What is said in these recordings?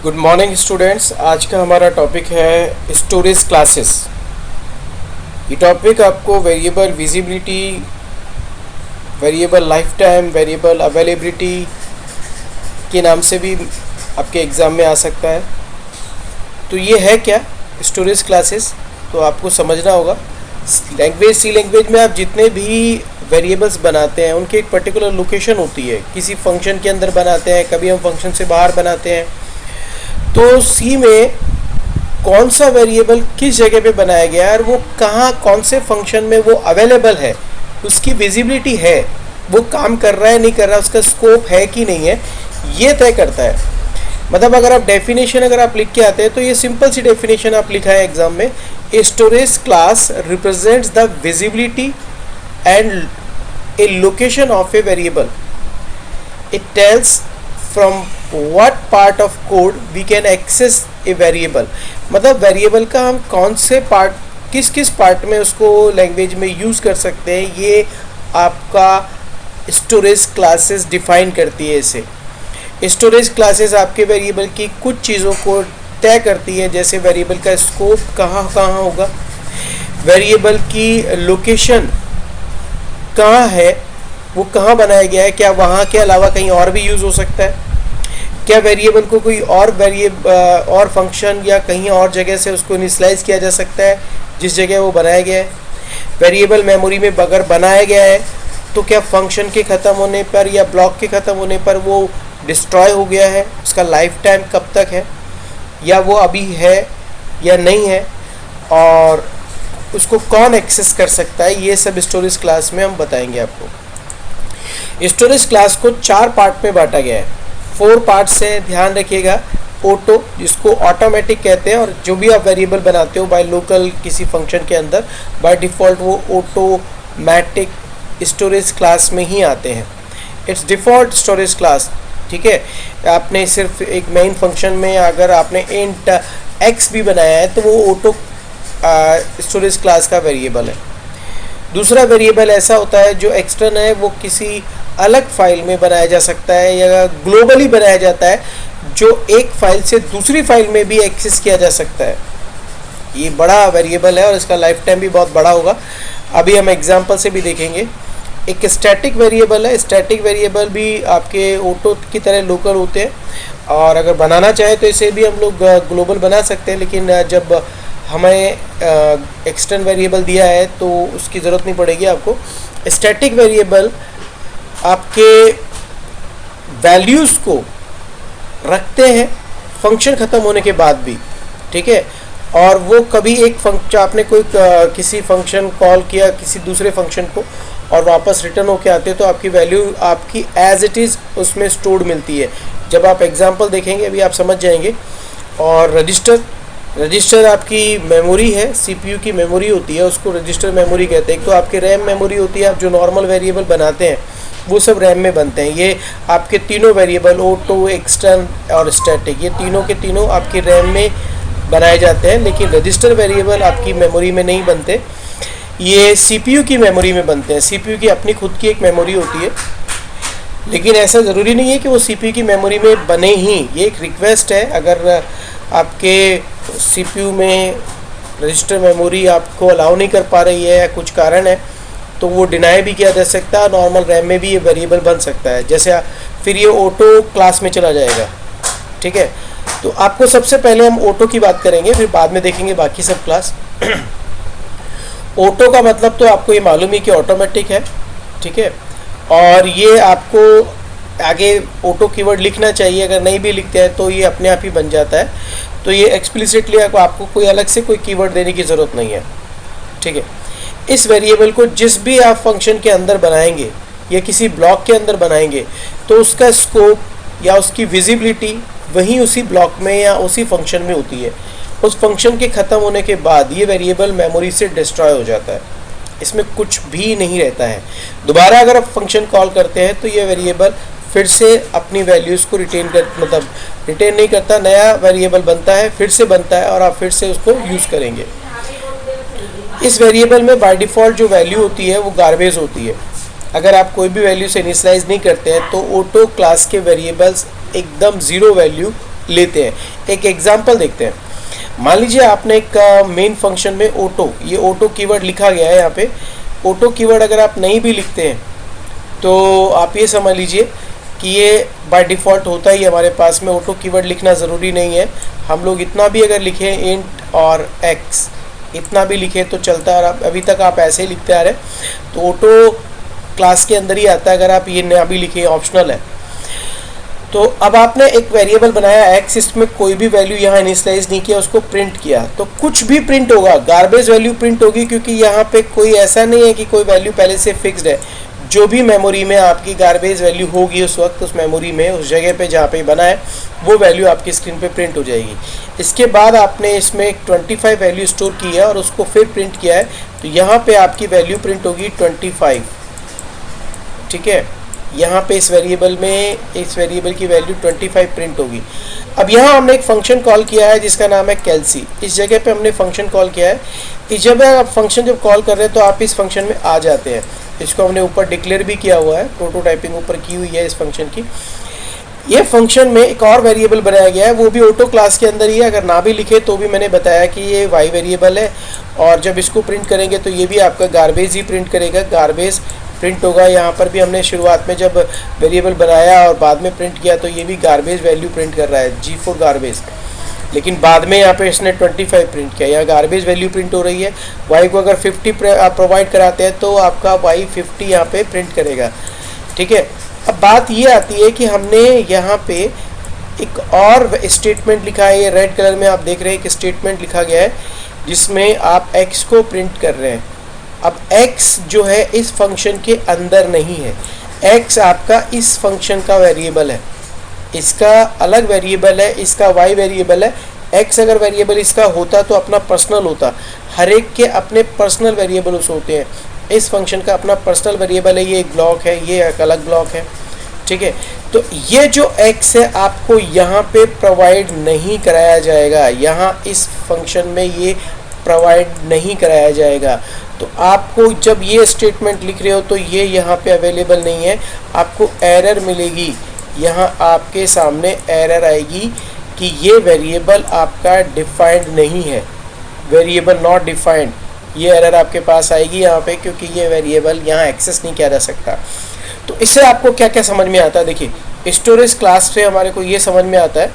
Good morning students. आज का हमारा टॉपिक है स्टोरेज क्लासेस। ये टॉपिक आपको variable visibility, variable life time, variable availability के नाम से भी आपके एग्ज़ाम में आ सकता है। तो ये है क्या स्टोरेज क्लासेस, तो आपको समझना होगा। सी लैंग्वेज में आप जितने भी वेरिएबल्स बनाते हैं उनकी एक पर्टिकुलर लोकेशन होती है। किसी फंक्शन के अंदर बनाते हैं, कभी हम फंक्शन से बाहर बनाते हैं। तो सी में कौन सा वेरिएबल किस जगह पे बनाया गया है और वो कहाँ कौन से फंक्शन में वो अवेलेबल है, उसकी विजिबिलिटी है, वो काम कर रहा है नहीं कर रहा, उसका स्कोप है कि नहीं है, ये तय करता है। मतलब अगर आप डेफिनेशन अगर आप लिख के आते हैं तो ये सिंपल सी डेफिनेशन आप लिखा है एग्जाम में। A storage class represents the visibility and A location of a variable. It tells from what part of code we can access a variable। मतलब वेरिएबल का हम कौन से पार्ट, किस किस पार्ट में उसको लैंग्वेज में यूज़ कर सकते हैं, ये आपका स्टोरेज क्लासेस डिफाइन करती है। इसे स्टोरेज क्लासेस आपके वेरिएबल की कुछ चीज़ों को तय करती है, जैसे वेरिएबल का स्कोप कहाँ कहाँ होगा, वेरिएबल की लोकेशन कहाँ है, वो कहाँ बनाया गया है, क्या वहाँ के अलावा कहीं और भी यूज़ हो सकता है, क्या वेरिएबल को कोई और फंक्शन या कहीं और जगह से उसको इनिशियलाइज किया जा सकता है जिस जगह वो बनाया गया है। वेरिएबल मेमोरी में अगर बनाया गया है तो क्या फंक्शन के ख़त्म होने पर या ब्लॉक के ख़त्म होने पर वो डिस्ट्रॉय हो गया है, उसका लाइफ टाइम कब तक है, या वो अभी है या नहीं है, और उसको कौन एक्सेस कर सकता है, ये सब स्टोरेज क्लास में हम बताएंगे आपको। स्टोरेज क्लास को 4 पार्ट में बांटा गया है। 4 पार्ट्स से ध्यान रखिएगा। ऑटो, जिसको ऑटोमेटिक कहते हैं, और जो भी आप वेरिएबल बनाते हो बाय लोकल किसी फंक्शन के अंदर, बाय डिफ़ॉल्ट वो ऑटोमेटिक स्टोरेज क्लास में ही आते हैं। इट्स डिफ़ॉल्ट स्टोरेज क्लास, ठीक है। आपने सिर्फ एक मेन फंक्शन में अगर आपने इंट एक्स भी बनाया है तो वो ऑटो स्टोरेज क्लास का वेरिएबल है। दूसरा वेरिएबल ऐसा होता है जो एक्सटर्न है, वो किसी अलग फाइल में बनाया जा सकता है या ग्लोबली बनाया जाता है, जो एक फाइल से दूसरी फाइल में भी एक्सेस किया जा सकता है। ये बड़ा वेरिएबल है और इसका लाइफ टाइम भी बहुत बड़ा होगा। अभी हम एग्जांपल से भी देखेंगे। एक स्टैटिक वेरिएबल है। स्टैटिक वेरिएबल भी आपके ऑटो की तरह लोकल होते हैं, और अगर बनाना चाहे तो इसे भी हम लोग ग्लोबल बना सकते हैं, लेकिन जब हमें एक्सटर्न वेरिएबल दिया है तो उसकी ज़रूरत नहीं पड़ेगी आपको। स्टैटिक वेरिएबल आपके वैल्यूज़ को रखते हैं फंक्शन ख़त्म होने के बाद भी, ठीक है। और वो कभी एक फंक्शन, आपने कोई किसी फंक्शन कॉल किया किसी दूसरे फंक्शन को और वापस रिटर्न होके आते हैं तो आपकी वैल्यू आपकी एज इट इज़ उसमें स्टोर्ड मिलती है। जब आप एग्जांपल देखेंगे अभी आप समझ जाएंगे। और रजिस्टर आपकी मेमोरी है, सीपीयू की मेमोरी होती है, उसको रजिस्टर मेमोरी कहते हैं। एक तो आपकी रैम मेमोरी होती है, आप जो नॉर्मल वेरिएबल बनाते हैं वो सब रैम में बनते हैं। ये आपके तीनों वेरिएबल ऑटो, एक्सटर्न और स्टैटिक, ये तीनों के तीनों आपकी रैम में बनाए जाते हैं, लेकिन रजिस्टर वेरिएबल आपकी मेमोरी में नहीं बनते, ये सीपीयू की मेमोरी में बनते हैं। सीपीयू की अपनी खुद की एक मेमोरी होती है, लेकिन ऐसा ज़रूरी नहीं है कि वो सीपीयू की मेमोरी में बने ही। ये एक रिक्वेस्ट है, अगर आपके सीपीयू में रजिस्टर मेमोरी आपको अलाउ नहीं कर पा रही है या कुछ कारण है तो वो डिनाई भी किया जा सकता है। नॉर्मल रैम में भी ये वेरिएबल बन सकता है, जैसे फिर ये ऑटो क्लास में चला जाएगा, ठीक है। तो आपको सबसे पहले हम ऑटो की बात करेंगे, फिर बाद में देखेंगे बाकी सब क्लास। ऑटो का मतलब तो आपको ये मालूम है कि ऑटोमेटिक है, ठीक है। और ये आपको आगे ऑटो कीवर्ड लिखना चाहिए, अगर नहीं भी लिखते हैं तो ये अपने आप ही बन जाता है। तो ये एक्सप्लिसिटली आपको कोई अलग से कोई कीवर्ड देने की ज़रूरत नहीं है, ठीक है। इस वेरिएबल को जिस भी आप फंक्शन के अंदर बनाएंगे या किसी ब्लॉक के अंदर बनाएंगे तो उसका स्कोप या उसकी विजिबिलिटी वहीं उसी ब्लॉक में या उसी फंक्शन में होती है। उस फंक्शन के ख़त्म होने के बाद ये वेरिएबल मेमोरी से डिस्ट्रॉय हो जाता है, इसमें कुछ भी नहीं रहता है। दोबारा अगर आप फंक्शन कॉल करते हैं तो ये वेरिएबल फिर से अपनी वैल्यूज़ को रिटेन नहीं करता, नया वेरिएबल बनता है, फिर से बनता है और आप फिर से उसको यूज़ करेंगे। इस वेरिएबल में बाय डिफ़ॉल्ट जो वैल्यू होती है वो गार्बेज होती है। अगर आप कोई भी वैल्यू से इनिशियलाइज नहीं करते हैं तो ऑटो क्लास के वेरिएबल्स एकदम ज़ीरो वैल्यू लेते हैं। एक एग्जांपल देखते हैं। मान लीजिए आपने एक मेन फंक्शन में ऑटो, ये ऑटो कीवर्ड लिखा गया है यहाँ पे। ऑटो कीवर्ड अगर आप नहीं भी लिखते हैं तो आप ये समझ लीजिए कि ये बाय डिफ़ॉल्ट होता ही हमारे पास में। ऑटो कीवर्ड लिखना ज़रूरी नहीं है। हम लोग इतना भी अगर लिखें इंट और एक्स, इतना भी लिखें तो चलता है। अभी तक आप ऐसे ही लिखते आ रहे हैं तो ऑटो क्लास के अंदर ही आता है। अगर आप ये ना भी लिखें, ऑप्शनल है। तो अब आपने एक वेरिएबल बनाया एक्स, इसमें कोई भी वैल्यू यहाँ इनिशियलाइज नहीं किया, उसको प्रिंट किया तो कुछ भी प्रिंट होगा, गार्बेज वैल्यू प्रिंट होगी, क्योंकि यहाँ पे कोई ऐसा नहीं है कि कोई वैल्यू पहले से फिक्स्ड है। जो भी मेमोरी में आपकी गार्बेज वैल्यू होगी उस वक्त, उस मेमोरी में, उस जगह पे जहाँ पे बना है, वो वैल्यू आपकी स्क्रीन पे प्रिंट हो जाएगी। इसके बाद आपने इसमें 25 वैल्यू स्टोर की है और उसको फिर प्रिंट किया है, तो यहाँ पे आपकी वैल्यू प्रिंट होगी 25। ठीक है, यहाँ पे इस वेरिएबल में, इस वेरिएबल की वैल्यू 25 प्रिंट होगी। अब यहाँ हमने एक फंक्शन कॉल किया है जिसका नाम है कैल्सी। इस जगह पे हमने फंक्शन कॉल किया है। इस जगह आप फंक्शन जब कॉल कर रहे हैं तो आप इस फंक्शन में आ जाते हैं। इसको हमने ऊपर डिक्लेयर भी किया हुआ है, प्रोटोटाइपिंग ऊपर की हुई है इस फंक्शन की। ये फंक्शन में एक और वेरिएबल बनाया गया है, वो भी ऑटो क्लास के अंदर ही है। अगर ना भी लिखे तो भी मैंने बताया कि ये वाई वेरिएबल है, और जब इसको प्रिंट करेंगे तो ये भी आपका गार्बेज ही प्रिंट करेगा, गार्बेज प्रिंट होगा। यहाँ पर भी हमने शुरुआत में जब वेरिएबल बनाया और बाद में प्रिंट किया तो ये भी गार्बेज वैल्यू प्रिंट कर रहा है, G4 गार्बेज। लेकिन बाद में यहाँ पे इसने 25 प्रिंट किया, यहाँ गार्बेज वैल्यू प्रिंट हो रही है। वाई को अगर 50 आप प्रोवाइड कराते हैं तो आपका वाई 50 यहाँ पे प्रिंट करेगा। ठीक है, अब बात ये आती है कि हमने यहाँ पे एक और स्टेटमेंट लिखा है। ये रेड कलर में आप देख रहे हैं एक स्टेटमेंट लिखा गया है जिसमें आप x को प्रिंट कर रहे हैं। अब x जो है इस फंक्शन के अंदर नहीं है, x आपका इस फंक्शन का वेरिएबल है, इसका अलग वेरिएबल है, इसका y वेरिएबल है। x अगर वेरिएबल इसका होता तो अपना पर्सनल होता, हर एक के अपने पर्सनल वेरिएबल्स होते हैं। इस फंक्शन का अपना पर्सनल वेरिएबल है, ये एक ब्लॉक है, ये एक अलग ब्लॉक है। ठीक है, तो ये जो x है आपको यहाँ पे प्रोवाइड नहीं कराया जाएगा, यहाँ इस फंक्शन में ये प्रोवाइड नहीं कराया जाएगा। तो आपको जब ये स्टेटमेंट लिख रहे हो तो ये यहाँ पे अवेलेबल नहीं है, आपको एरर मिलेगी। यहाँ आपके सामने एरर आएगी कि ये वेरिएबल आपका डिफाइंड नहीं है, वेरिएबल नॉट डिफाइंड। ये एरर आपके पास आएगी यहाँ पे, क्योंकि ये वेरिएबल यहाँ एक्सेस नहीं किया जा सकता। तो इससे आपको क्या क्या समझ में आता है? देखिए, स्टोरेज क्लास से हमारे को ये समझ में आता है,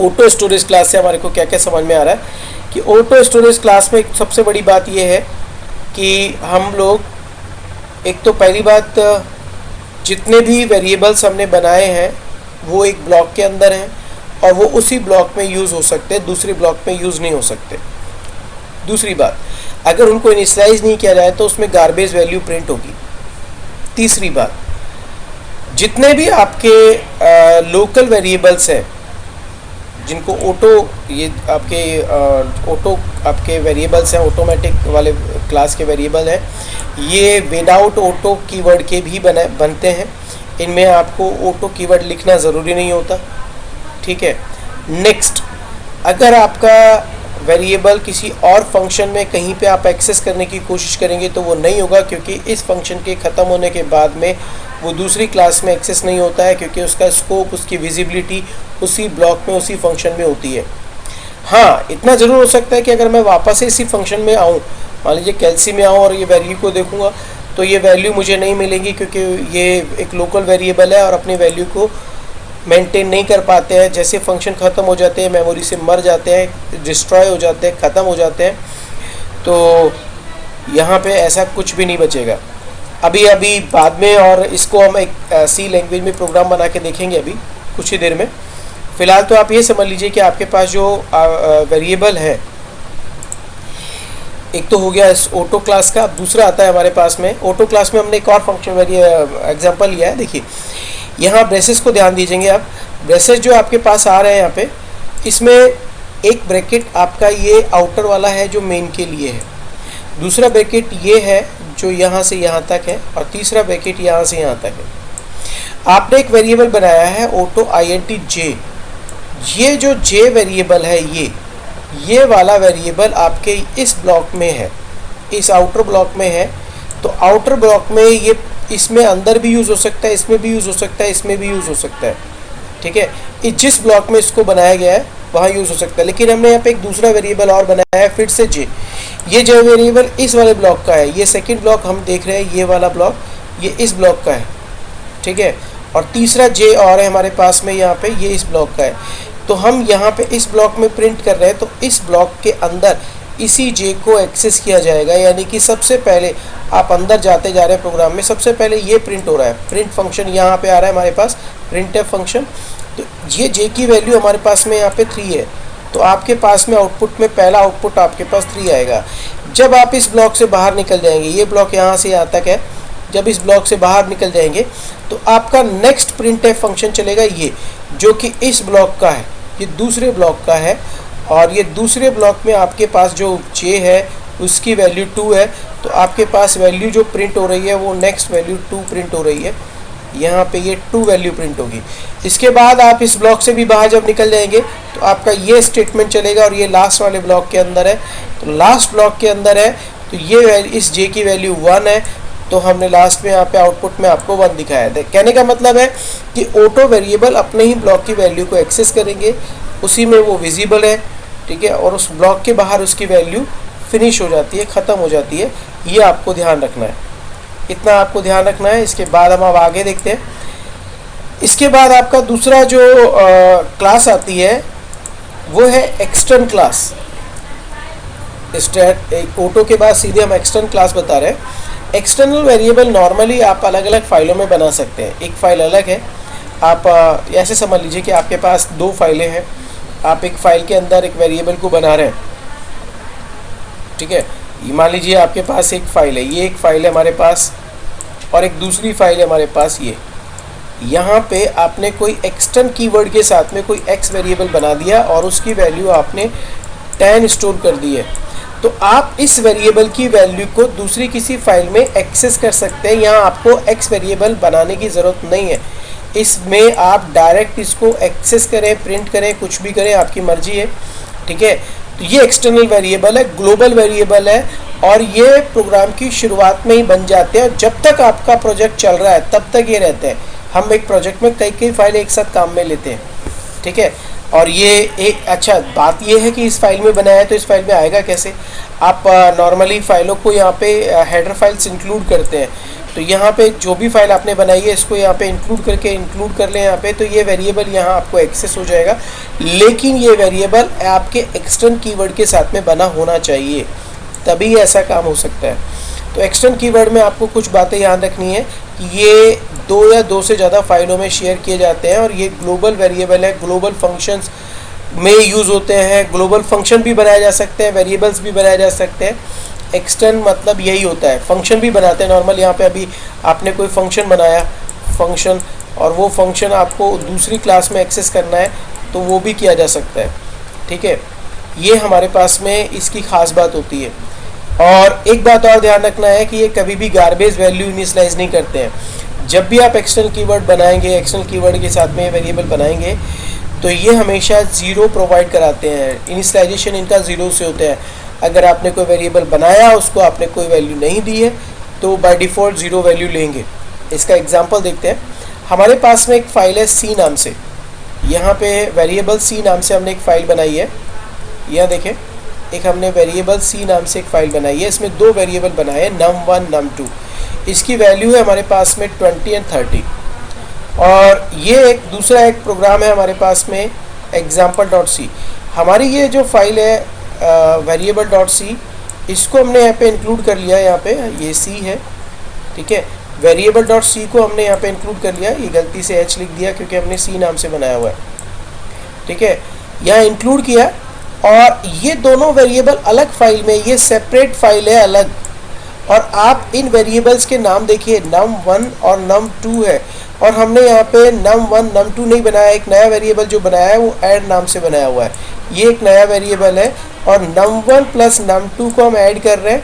ऑटो स्टोरेज क्लास से हमारे को क्या क्या समझ में आ रहा है कि ऑटो स्टोरेज क्लास में एक सबसे बड़ी बात ये है कि हम लोग, एक तो पहली बात, जितने भी वेरिएबल्स हमने बनाए हैं वो एक ब्लॉक के अंदर हैं और वो उसी ब्लॉक में यूज़ हो सकते हैं, दूसरे ब्लॉक में यूज़ नहीं हो सकते। दूसरी बात, अगर उनको इनिशियलाइज नहीं किया जाए तो उसमें गार्बेज वैल्यू प्रिंट होगी। तीसरी बात, जितने भी आपके लोकल वेरिएबल्स हैं जिनको ऑटो, ये आपके ऑटो आपके वेरिएबल्स हैं, ऑटोमेटिक वाले क्लास के वेरिएबल हैं, ये विदाउट ऑटो कीवर्ड के भी बनते हैं। इनमें आपको ऑटो कीवर्ड लिखना ज़रूरी नहीं होता। ठीक है, नेक्स्ट, अगर आपका वेरिएबल किसी और फंक्शन में कहीं पे आप एक्सेस करने की कोशिश करेंगे तो वो नहीं होगा, क्योंकि इस फंक्शन के ख़त्म होने के बाद में वो दूसरी क्लास में एक्सेस नहीं होता है, क्योंकि उसका स्कोप, उसकी विजिबिलिटी उसी ब्लॉक में, उसी फंक्शन में होती है। हाँ, इतना ज़रूर हो सकता है कि अगर मैं वापस से इसी फंक्शन में आऊँ, मान लीजिए कैल्सी में आऊँ और ये वैल्यू को देखूँगा तो ये वैल्यू मुझे नहीं मिलेगी, क्योंकि ये एक लोकल वेरिएबल है और अपनी वैल्यू को मेंटेन नहीं कर पाते हैं। जैसे फंक्शन ख़त्म हो जाते हैं, मेमोरी से मर जाते हैं, डिस्ट्रॉय हो जाते हैं, ख़त्म हो जाते हैं, तो यहाँ पे ऐसा कुछ भी नहीं बचेगा। अभी बाद में, और इसको हम एक सी लैंग्वेज में प्रोग्राम बना के देखेंगे अभी कुछ ही देर में। फ़िलहाल तो आप ये समझ लीजिए कि आपके पास जो वेरिएबल है, एक तो हो गया इस ऑटो क्लास का, अब दूसरा आता है हमारे पास में ऑटो क्लास में हमने एक और फंक्शन एग्जांपल लिया है। देखिए, यहाँ ब्रेसेस को ध्यान दीजिएंगे आप। ब्रेसेस जो आपके पास आ रहे हैं यहाँ पे, इसमें एक ब्रैकेट आपका ये आउटर वाला है जो मेन के लिए है, दूसरा ब्रैकेट ये है जो यहाँ से यहाँ तक है, और तीसरा ब्रैकेट यहाँ से यहाँ तक है। आपने एक वेरिएबल बनाया है ऑटो INT J। ये जो J वेरिएबल है, ये वाला वेरिएबल आपके इस ब्लॉक में है, इस आउटर ब्लॉक में है। तो आउटर ब्लॉक में ये इसमें अंदर भी यूज़ हो सकता है, इसमें भी यूज़ हो सकता है, इसमें भी यूज़ हो सकता है। ठीक है, जिस ब्लॉक में इसको बनाया गया है वहाँ यूज़ हो सकता है। लेकिन हमने यहाँ पे एक दूसरा वेरिएबल और बनाया है फिर से जे, ये जो वेरिएबल इस वाले ब्लॉक का है, ये सेकंड ब्लॉक हम देख रहे हैं, ये वाला ब्लॉक ये इस ब्लॉक का है, ठीक है, और तीसरा जे और है हमारे पास में यहाँ पे, ये इस ब्लॉक का है। तो हम यहाँ पे इस ब्लॉक में प्रिंट कर रहे हैं, तो इस ब्लॉक के अंदर इसी जे को एक्सेस किया जाएगा, यानी कि सबसे पहले आप अंदर जाते जा रहे हैं प्रोग्राम में, सबसे पहले ये प्रिंट हो रहा है, प्रिंट फंक्शन यहाँ पे आ रहा है हमारे पास, प्रिंटफ फंक्शन। तो ये जे की वैल्यू हमारे पास में यहाँ पे 3 है, तो आपके पास में आउटपुट में पहला आउटपुट आपके पास 3 आएगा। जब आप इस ब्लॉक से बाहर निकल जाएंगे, ये ब्लॉक यहाँ से यहाँ तक है, जब इस ब्लॉक से बाहर निकल जाएंगे तो आपका नेक्स्ट प्रिंटफ फंक्शन चलेगा, ये जो कि इस ब्लॉक का है, ये दूसरे ब्लॉक का है, और ये दूसरे ब्लॉक में आपके पास जो जे है उसकी वैल्यू 2 है, तो आपके पास वैल्यू जो प्रिंट हो रही है वो नेक्स्ट वैल्यू 2 प्रिंट हो रही है, यहाँ पे ये 2 वैल्यू प्रिंट होगी। इसके बाद आप इस ब्लॉक से भी बाहर जब निकल जाएंगे तो आपका ये स्टेटमेंट चलेगा, और ये लास्ट वाले ब्लॉक के अंदर है, तो लास्ट ब्लॉक के अंदर है, तो ये इस जे की वैल्यू 1 है, तो हमने लास्ट में यहाँ पे आउटपुट में आपको 1 दिखाया है। कहने का मतलब है कि ऑटो वेरिएबल अपने ही ब्लॉक की वैल्यू को एक्सेस करेंगे, उसी में वो विजिबल है, ठीक है, और उस ब्लॉक के बाहर उसकी वैल्यू फिनिश हो जाती है, ख़त्म हो जाती है। ये आपको ध्यान रखना है, इतना आपको ध्यान रखना है। इसके बाद हम अब आगे देखते हैं। इसके बाद आपका दूसरा जो क्लास आती है वो है एक्सटर्न क्लास। ऑटो के बाद सीधे हम एक्सटर्न क्लास बता रहे हैं। एक्सटर्नल वेरिएबल नॉर्मली आप अलग अलग फाइलों में बना सकते हैं। एक फ़ाइल अलग है, आप ऐसे समझ लीजिए कि आपके पास 2 फाइलें हैं, आप एक फ़ाइल के अंदर एक वेरिएबल को बना रहे हैं, ठीक है। मान लीजिए आपके पास एक फ़ाइल है, ये एक फ़ाइल है हमारे पास, और एक दूसरी फाइल है हमारे पास ये। यहाँ पे आपने कोई एक्सटर्न कीवर्ड के साथ में कोई एक्स वेरिएबल बना दिया और उसकी वैल्यू आपने 10 स्टोर कर दी है, तो आप इस वेरिएबल की वैल्यू को दूसरी किसी फाइल में एक्सेस कर सकते हैं। यहाँ आपको एक्स वेरिएबल बनाने की ज़रूरत नहीं है, इसमें आप डायरेक्ट इसको एक्सेस करें, प्रिंट करें, कुछ भी करें, आपकी मर्जी है, ठीक है। तो ये एक्सटर्नल वेरिएबल है, ग्लोबल वेरिएबल है, और ये प्रोग्राम की शुरुआत में ही बन जाते हैं, और जब तक आपका प्रोजेक्ट चल रहा है तब तक ये रहते हैं। हम एक प्रोजेक्ट में कई फाइलें एक साथ काम में लेते हैं, ठीक है। और ये एक अच्छा बात ये है कि इस फाइल में बनाया है, तो इस फाइल में आएगा कैसे? आप नॉर्मली फाइलों को यहाँ पे हेडर फाइल्स इंक्लूड करते हैं, तो यहाँ पे जो भी फाइल आपने बनाई है इसको यहाँ पे इंक्लूड कर लें यहाँ पे, तो ये वेरिएबल यहाँ आपको एक्सेस हो जाएगा। लेकिन ये वेरिएबल आपके एक्सटर्न कीवर्ड के साथ में बना होना चाहिए, तभी ऐसा काम हो सकता है। तो एक्सटर्न कीवर्ड में आपको कुछ बातें याद रखनी है कि ये 2 या 2 से ज़्यादा फाइलों में शेयर किए जाते हैं, और ये ग्लोबल वेरिएबल है, ग्लोबल फंक्शंस में यूज़ होते हैं। ग्लोबल फंक्शन भी बनाए जा सकते हैं, वेरिएबल्स भी बनाए जा सकते हैं। एक्सटर्न मतलब यही होता है, फंक्शन भी बनाते हैं नॉर्मल। यहाँ पे अभी आपने कोई फंक्शन बनाया फंक्शन, और वो फंक्शन आपको दूसरी क्लास में एक्सेस करना है तो वो भी किया जा सकता है, ठीक है। ये हमारे पास में इसकी ख़ास बात होती है। और एक बात और ध्यान रखना है कि ये कभी भी गार्बेज वैल्यू इनिशियलाइज नहीं करते हैं। जब भी आप एक्सटर्नल कीवर्ड बनाएंगे, एक्सटर्नल कीवर्ड के साथ में वेरिएबल बनाएंगे, तो ये हमेशा 0 प्रोवाइड कराते हैं। इनिशियलाइजेशन इनका 0 से होता है। अगर आपने कोई वेरिएबल बनाया, उसको आपने कोई वैल्यू नहीं दी है, तो बाय डिफ़ॉल्ट 0 वैल्यू लेंगे। इसका एग्जांपल देखते हैं। हमारे पास में एक फ़ाइल है सी नाम से, यहाँ पे वेरिएबल सी नाम से हमने एक फ़ाइल बनाई है। यहाँ देखें, एक हमने वेरिएबल सी नाम से एक फ़ाइल बनाई है, इसमें 2 वेरिएबल बनाए हैं, num1 num2। इसकी वैल्यू है हमारे पास में 20 और 30। और ये एक दूसरा एक प्रोग्राम है हमारे पास में example.c। हमारी ये जो फाइल है variable.c, इसको हमने यहाँ पे इंक्लूड कर लिया। यहाँ पे ये c है, ठीक है। variable.c को हमने यहाँ पे इंक्लूड कर लिया। ये गलती से h लिख दिया क्योंकि हमने c नाम से बनाया हुआ है, ठीक है। यहाँ इंक्लूड किया, और ये दोनों वेरिएबल अलग फाइल में, ये सेपरेट फाइल है अलग। और आप इन वेरिएबल्स के नाम देखिए, num1 और num2 है, और हमने यहाँ पे num1 num2 नहीं बनाया। एक नया वेरिएबल जो बनाया है वो ऐड नाम से बनाया हुआ है। ये एक नया वेरिएबल है, और num1 प्लस num2 को हम ऐड कर रहे हैं,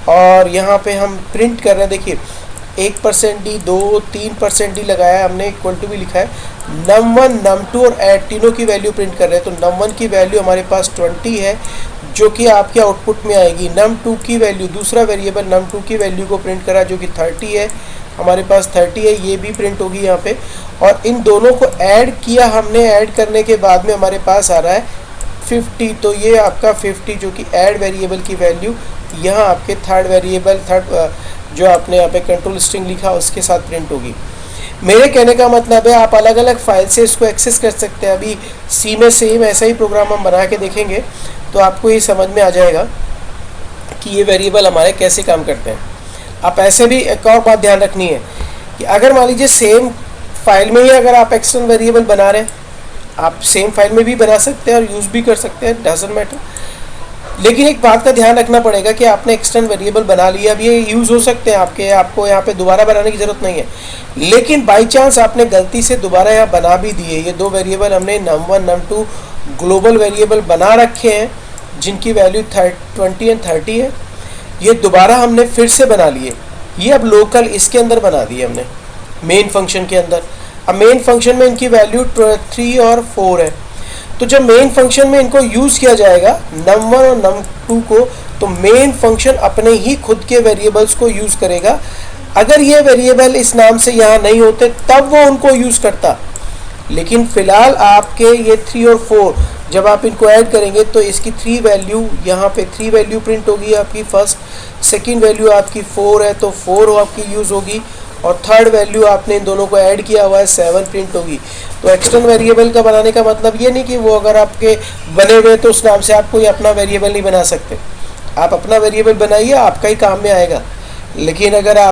और यहाँ पे हम प्रिंट कर रहे हैं। देखिए 1% 2 3% लगाया हमने, इक्वल टू भी लिखा है। num1 num2 और ऐड तीनों की वैल्यू प्रिंट कर रहे हैं। तो num1 की वैल्यू हमारे पास 20 है, जो कि आपके आउटपुट में आएगी। num2 की वैल्यू, दूसरा वेरिएबल num2 की वैल्यू को प्रिंट करा जो कि 30 है, हमारे पास 30 है, ये भी प्रिंट होगी यहाँ पे। और इन दोनों को ऐड किया हमने, ऐड करने के बाद में हमारे पास आ रहा है 50, तो ये आपका 50 जो कि ऐड वेरिएबल की वैल्यू यहाँ आपके थर्ड वेरिएबल, थर्ड जो आपने यहाँ पे कंट्रोल स्ट्रिंग लिखा उसके साथ प्रिंट होगी। मेरे कहने का मतलब है आप अलग अलग फाइल से इसको एक्सेस कर सकते हैं। अभी सी में सेम ऐसा ही प्रोग्राम हम बना के देखेंगे तो आपको ये समझ में आ जाएगा कि ये वेरिएबल हमारे कैसे काम करते हैं। आप ऐसे भी एक और बात ध्यान रखनी है कि अगर मान लीजिए सेम फाइल में ही अगर आप एक्सटर्नल वेरिएबल बना रहे हैं, आप सेम फाइल में भी बना सकते हैं और यूज़ भी कर सकते हैं, डजंट मैटर। लेकिन एक बात का ध्यान रखना पड़ेगा कि आपने एक्सटर्नल वेरिएबल बना लिया, अब ये यूज़ हो सकते हैं आपको यहाँ पे दोबारा बनाने की ज़रूरत नहीं है। लेकिन बाई चांस आपने गलती से दोबारा यहाँ बना भी दिए, ये दो वेरिएबल हमने num1 num2 ग्लोबल वेरिएबल बना रखे हैं जिनकी वैल्यू 20 एंड 30 है, ये दोबारा हमने फिर से बना लिए। ये अब लोकल इसके अंदर बना दिए हमने मेन फंक्शन के अंदर। अब मेन फंक्शन में इनकी वैल्यू 3 और 4 है, तो जब मेन फंक्शन में इनको यूज़ किया जाएगा num1 और num2 को, तो मेन फंक्शन अपने ही खुद के वेरिएबल्स को यूज़ करेगा। अगर ये वेरिएबल इस नाम से यहाँ नहीं होते तब वो उनको यूज़ करता, लेकिन फ़िलहाल आपके ये 3 और 4 जब आप इनको ऐड करेंगे तो इसकी 3 वैल्यू यहाँ पे 3 वैल्यू प्रिंट होगी आपकी फर्स्ट, सेकंड वैल्यू आपकी 4 है तो 4 आपकी यूज़ होगी, और थर्ड वैल्यू आपने इन दोनों को ऐड किया हुआ है 7 प्रिंट होगी। तो एक्सटर्नल वेरिएबल का बनाने का मतलब ये नहीं कि वो अगर आपके बने हुए तो उस नाम से आप कोई अपना वेरिएबल नहीं बना सकते। आप अपना वेरिएबल बनाइए, आपका ही काम में आएगा। लेकिन अगर आप